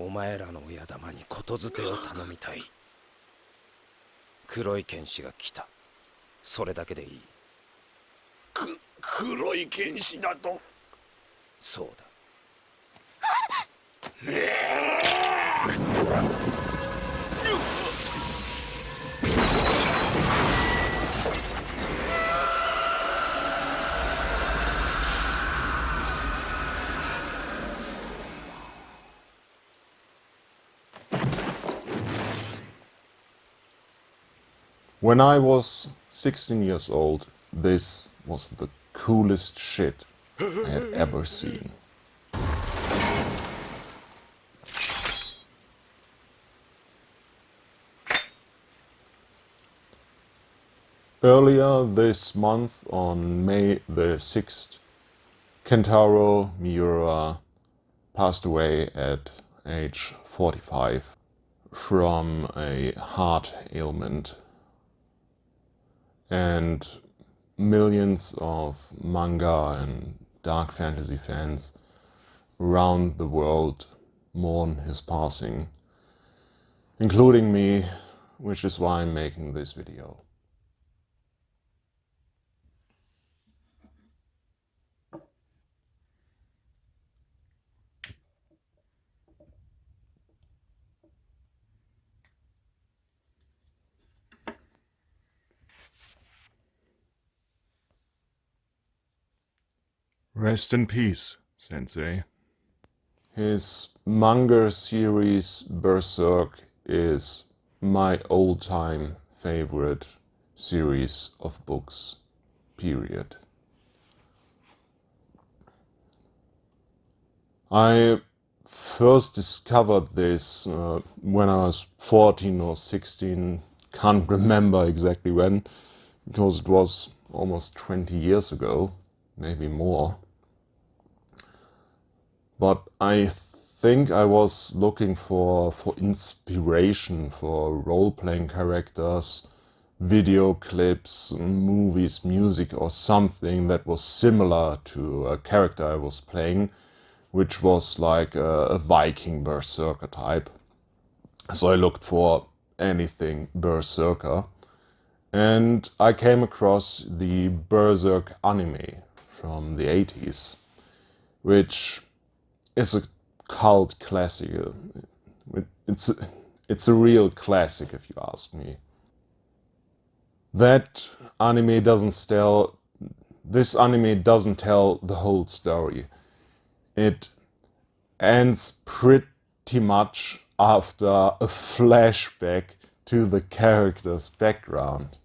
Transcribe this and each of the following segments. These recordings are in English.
お前らの親玉にことづてを頼みたい。黒い剣士が来た。それだけでいい。黒い剣士だと。そうだ。When I was 16 years old, this was the coolest shit I had ever seen. Earlier this month, on May the 6th, Kentaro Miura passed away at age 45 from a heart ailment. And millions of manga and dark fantasy fans around the world mourn his passing, including me, which is why I'm making this video. Rest in peace, Sensei. His manga series Berserk is my all-time favorite series of books, period. I first discovered this when I was 14 or 16, can't remember exactly when, because it was almost 20 years ago, maybe more. But I think I was looking for inspiration for role-playing characters, video clips, movies, music, or something that was similar to a character I was playing, which was like a Viking berserker type. So I looked for anything berserker, and I came across the Berserk anime from the 80s, which is a cult classic. It's a real classic, if you ask me. This anime doesn't tell the whole story. It ends pretty much after a flashback to the character's background.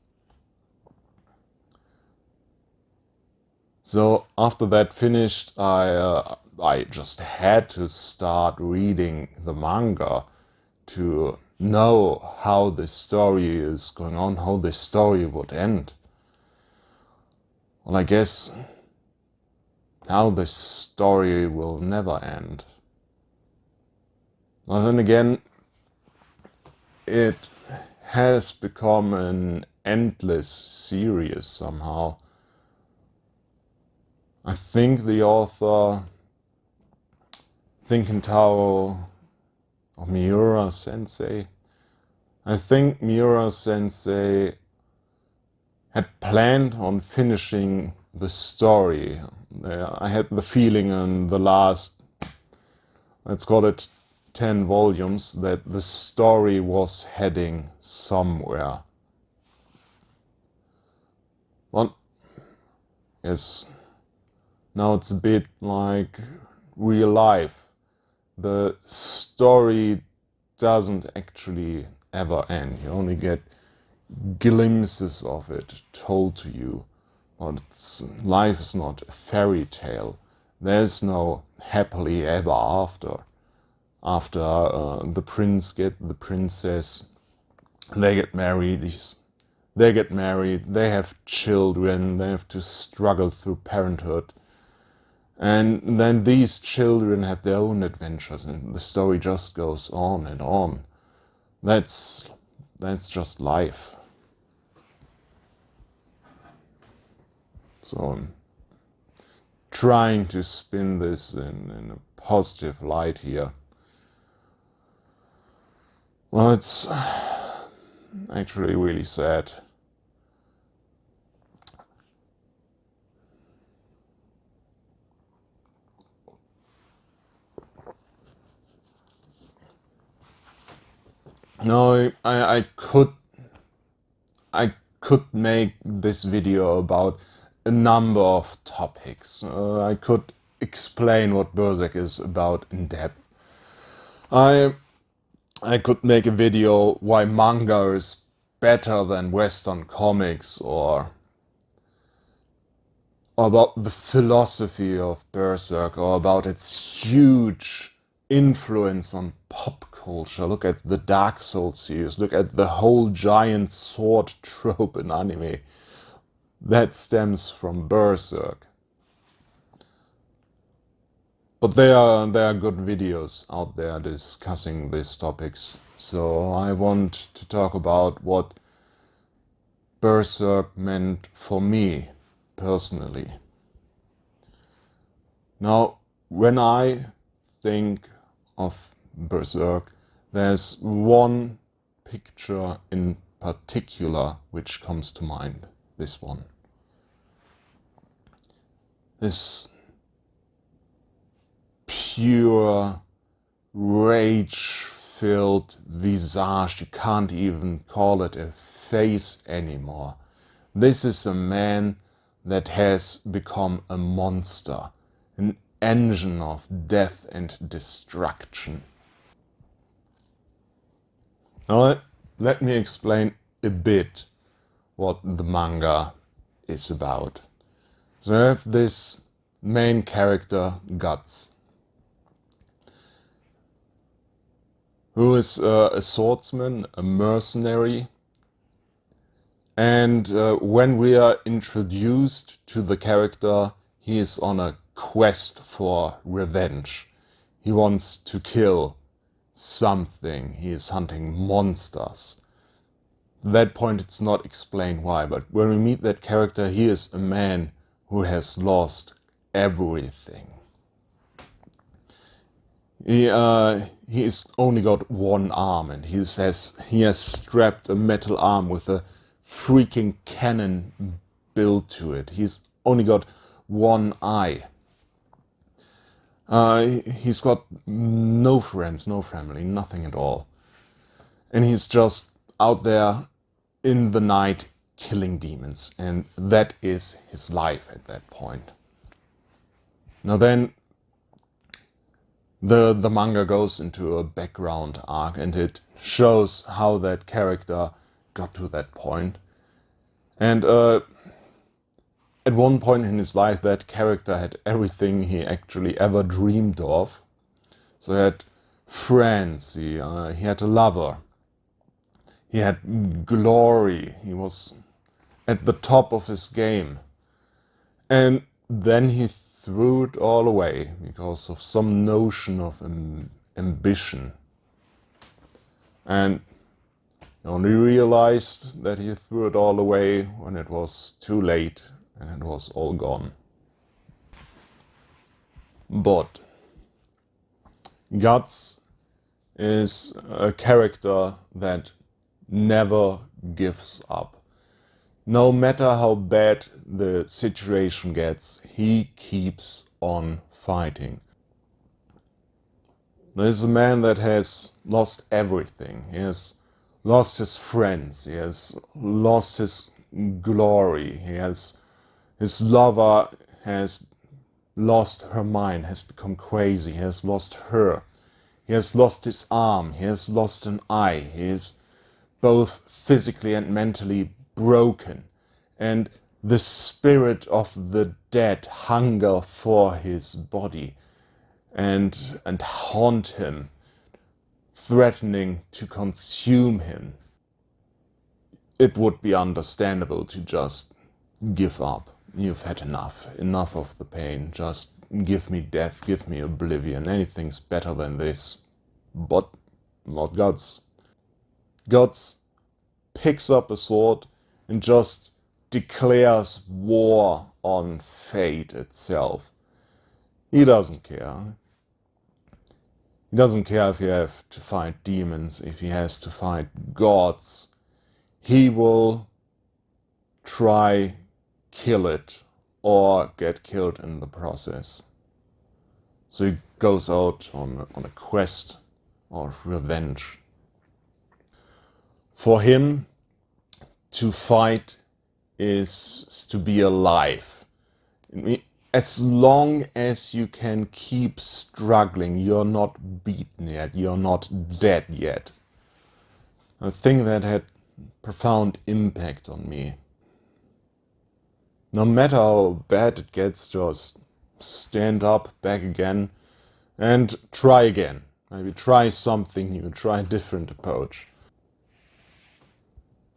So after that finished, I just had to start reading the manga to know how the story is going on, how the story would end. Well, I guess now the story will never end. But then again, it has become an endless series somehow. I think the author, Kentaro Miura sensei, I think Miura sensei had planned on finishing the story. I had the feeling in the last, let's call it 10 volumes, that the story was heading somewhere. Well, yes, now it's a bit like real life. The story doesn't actually ever end. You only get glimpses of it told to you. But life is not a fairy tale. There's no happily ever after. After the prince get the princess, they get married, they have children, they have to struggle through parenthood. And then these children have their own adventures, and the story just goes on and on. That's just life. So I'm trying to spin this in a positive light here. Well, it's actually really sad. No, I could make this video about a number of topics. I could explain what Berserk is about in depth. I could make a video why manga is better than Western comics, or about the philosophy of Berserk, or about its huge influence on pop culture. Look at the Dark Souls series, look at the whole giant sword trope in anime. That stems from Berserk. But there are good videos out there discussing these topics. So I want to talk about what Berserk meant for me personally. Now, when I think of Berserk, there's one picture in particular which comes to mind. This one. This pure, rage-filled visage. You can't even call it a face anymore. This is a man that has become a monster, an engine of death and destruction. Now, let me explain a bit what the manga is about. So I have this main character, Guts, who is a swordsman, a mercenary. And when we are introduced to the character, he is on a quest for revenge. He wants to kill something. He is hunting monsters. At that point, it's not explained why, but when we meet that character, he is a man who has lost everything. He's only got one arm, and he has strapped a metal arm with a freaking cannon built to it. He's only got one eye. He's got no friends, no family, nothing at all. And he's just out there in the night killing demons. And that is his life at that point. Now then, the manga goes into a background arc, and it shows how that character got to that point. And at one point in his life, that character had everything he actually ever dreamed of. So he had friends, he had a lover, he had glory, he was at the top of his game. And then he threw it all away because of some notion of ambition. And he only realized that he threw it all away when it was too late and it was all gone. But Guts is a character that never gives up. No matter how bad the situation gets, he keeps on fighting. There's a man that has lost everything. He has lost his friends. He has lost his glory. His lover has lost her mind, has become crazy. He has lost her. He has lost his arm. He has lost an eye. He is both physically and mentally broken. And the spirit of the dead hunger for his body and haunt him, threatening to consume him. It would be understandable to just give up. You've had enough. Enough of the pain. Just give me death, give me oblivion. Anything's better than this. But not Guts. Guts picks up a sword and just declares war on fate itself. He doesn't care. He doesn't care if he has to fight demons, if he has to fight gods. He will try kill it or get killed in the process. So he goes out on a quest of revenge. For him, to fight is to be alive. As long as you can keep struggling, you're not beaten yet, you're not dead yet. A thing that had profound impact on me. No matter how bad it gets, just stand up, back again, and try again. Maybe try something new, try a different approach.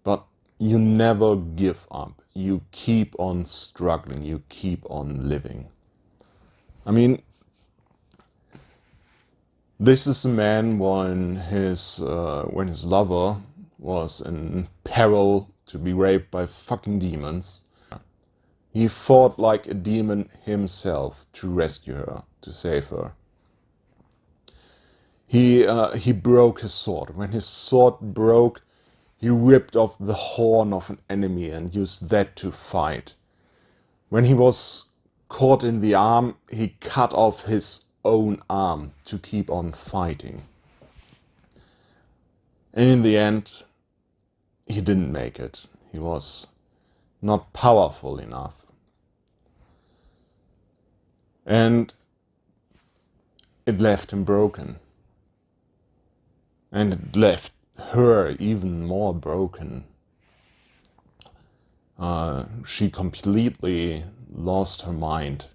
But you never give up. You keep on struggling, you keep on living. I mean, this is a man when his lover was in peril to be raped by fucking demons. He fought like a demon himself to rescue her, to save her. He broke his sword. When his sword broke, he ripped off the horn of an enemy and used that to fight. When he was caught in the arm, he cut off his own arm to keep on fighting. And in the end, he didn't make it. He was not powerful enough. And it left him broken. And it left her even more broken. She completely lost her mind.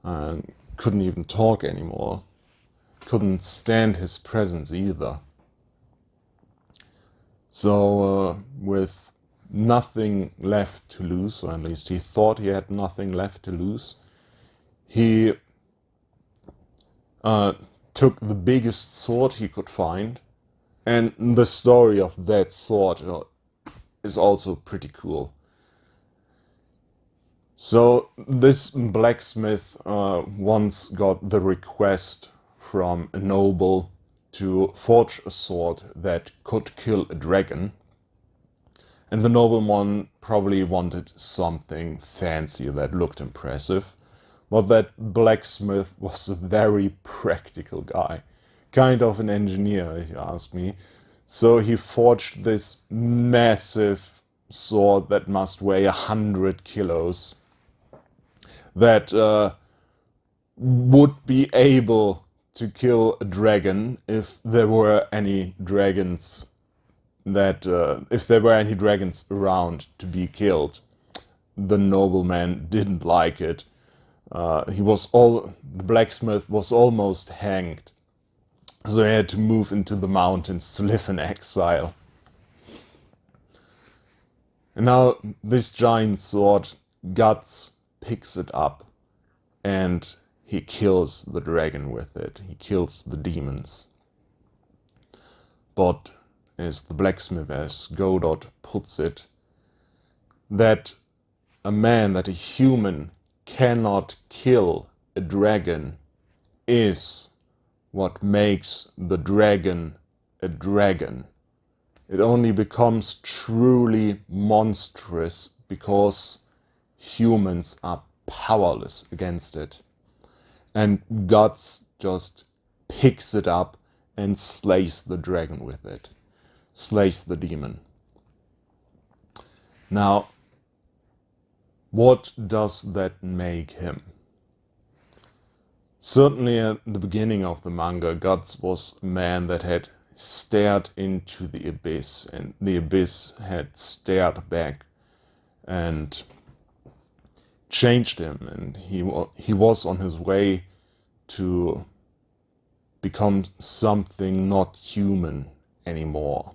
Couldn't even talk anymore. Couldn't stand his presence either. So with nothing left to lose, or at least he thought he had nothing left to lose, he took the biggest sword he could find, and the story of that sword is also pretty cool. So this blacksmith once got the request from a noble to forge a sword that could kill a dragon. And the nobleman probably wanted something fancy that looked impressive. But that blacksmith was a very practical guy. Kind of an engineer, if you ask me. So he forged this massive sword that must weigh 100 kilos. That would be able to kill a dragon if there were any dragons around to be killed. The nobleman didn't like it. The blacksmith was almost hanged, so he had to move into the mountains to live in exile. And now this giant sword, Guts, picks it up and he kills the dragon with it. He kills the demons. But as the blacksmith, as Godot puts it, that a human cannot kill a dragon is what makes the dragon a dragon. It only becomes truly monstrous because humans are powerless against it. And Guts just picks it up and slays the dragon with it. Slays the demon. Now, what does that make him? Certainly at the beginning of the manga, Guts was a man that had stared into the abyss, and the abyss had stared back and changed him, and he was on his way to become something not human anymore.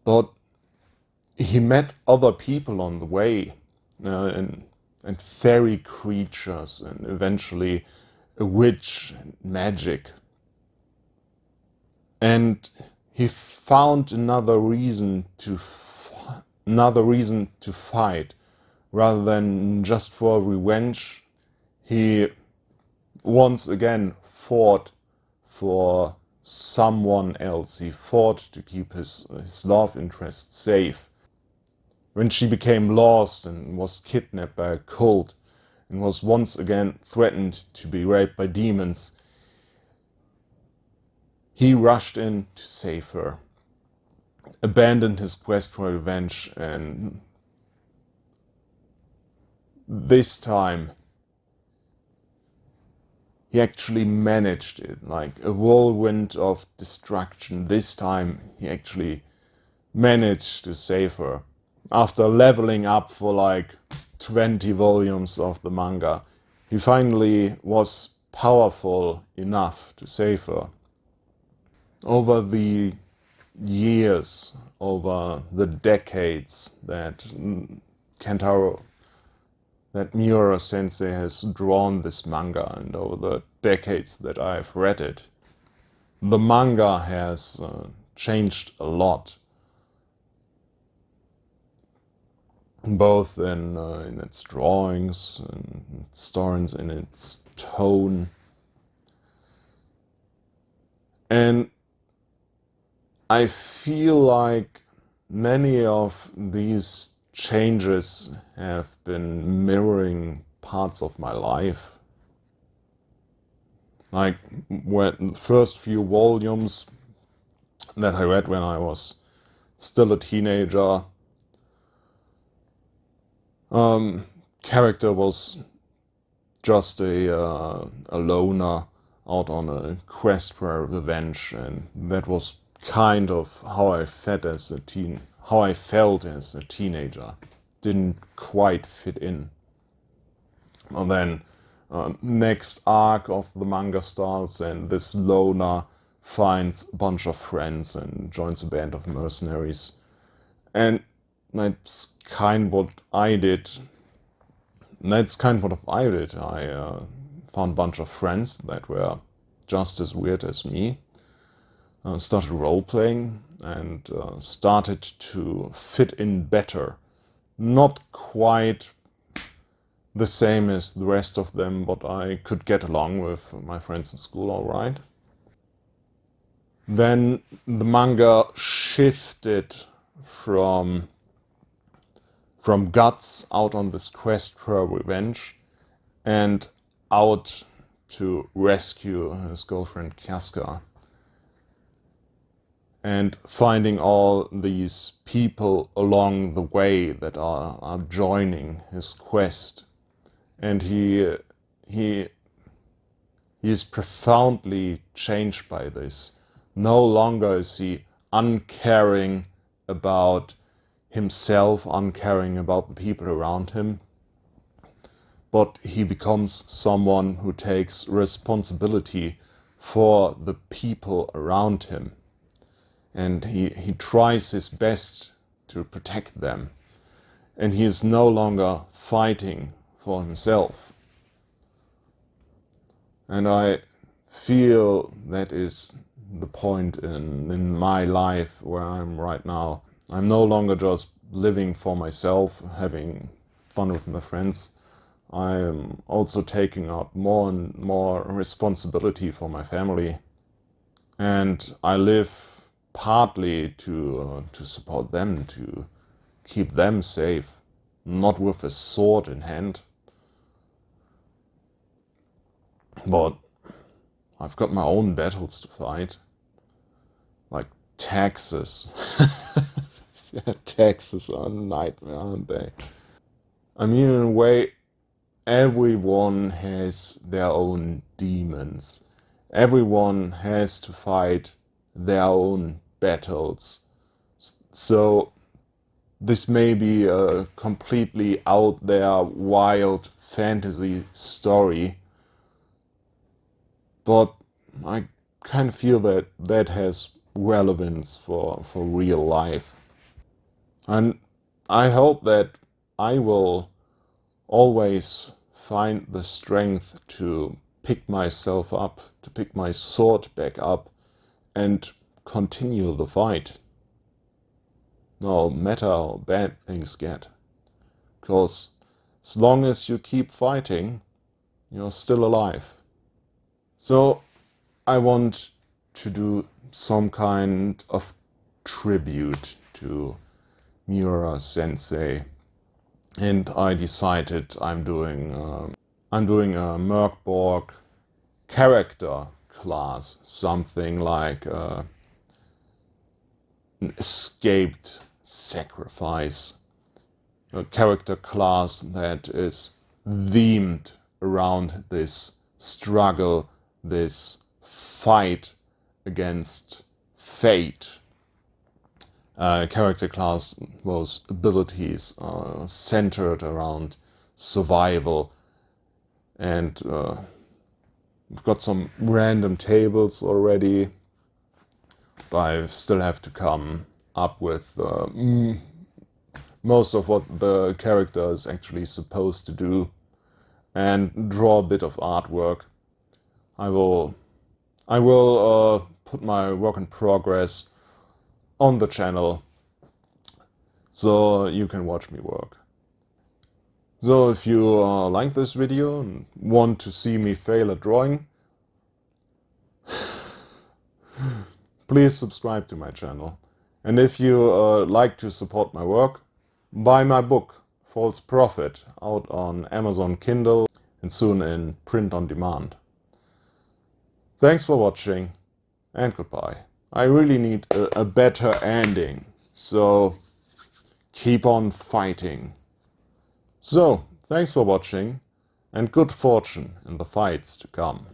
But he met other people on the way, and fairy creatures, and eventually a witch and magic. And he found another reason to fight, rather than just for revenge. He once again fought for someone else. He fought to keep his love interest safe. When she became lost and was kidnapped by a cult and was once again threatened to be raped by demons, he rushed in to save her, abandoned his quest for revenge, and this time he actually managed it, like a whirlwind of destruction. This time he actually managed to save her. After leveling up for like 20 volumes of the manga, he finally was powerful enough to save her. Over the years, over the decades that Miura sensei has drawn this manga, and over the decades that I've read it, the manga has changed a lot. Both in its drawings, in its stories, in its tone. And I feel like many of these changes have been mirroring parts of my life. Like when the first few volumes that I read when I was still a teenager, character was just a loner out on a quest for revenge, and that was kind of how I felt as a teenager. Didn't quite fit in. And then next arc of the manga starts, and this loner finds a bunch of friends and joins a band of mercenaries. And that's kind of what I did. I found a bunch of friends that were just as weird as me. Started role-playing and started to fit in better. Not quite the same as the rest of them, but I could get along with my friends in school all right. Then the manga shifted from Guts out on this quest for revenge and out to rescue his girlfriend Kiaska. And finding all these people along the way that are joining his quest. And he is profoundly changed by this. No longer is he uncaring about himself, uncaring about the people around him, but he becomes someone who takes responsibility for the people around him. And he tries his best to protect them. And he is no longer fighting for himself. And I feel that is the point in my life where I'm right now. I'm no longer just living for myself, having fun with my friends. I am also taking up more and more responsibility for my family. And I live partly to support them, to keep them safe, not with a sword in hand. But I've got my own battles to fight, like taxes. Yeah, taxes are a nightmare, aren't they? I mean, in a way, everyone has their own demons. Everyone has to fight their own battles. So this may be a completely out there, wild fantasy story, but I kind of feel that that has relevance for real life. And I hope that I will always find the strength to pick myself up, to pick my sword back up, and continue the fight. No matter how bad things get. Because as long as you keep fighting, you're still alive. So I want to do some kind of tribute to Miura Sensei, and I decided I'm doing a Merkborg character class, something like an escaped sacrifice, a character class that is themed around this struggle, this fight against fate. Character class whose abilities are centered around survival, and we've got some random tables already, but I still have to come up with most of what the character is actually supposed to do and draw a bit of artwork. I will put my work in progress on the channel so you can watch me work. So if you like this video and want to see me fail at drawing, please subscribe to my channel. And if you like to support my work, buy my book, False Prophet, out on Amazon Kindle and soon in print on demand. Thanks for watching and goodbye. I really need a better ending, so keep on fighting. So, thanks for watching and good fortune in the fights to come.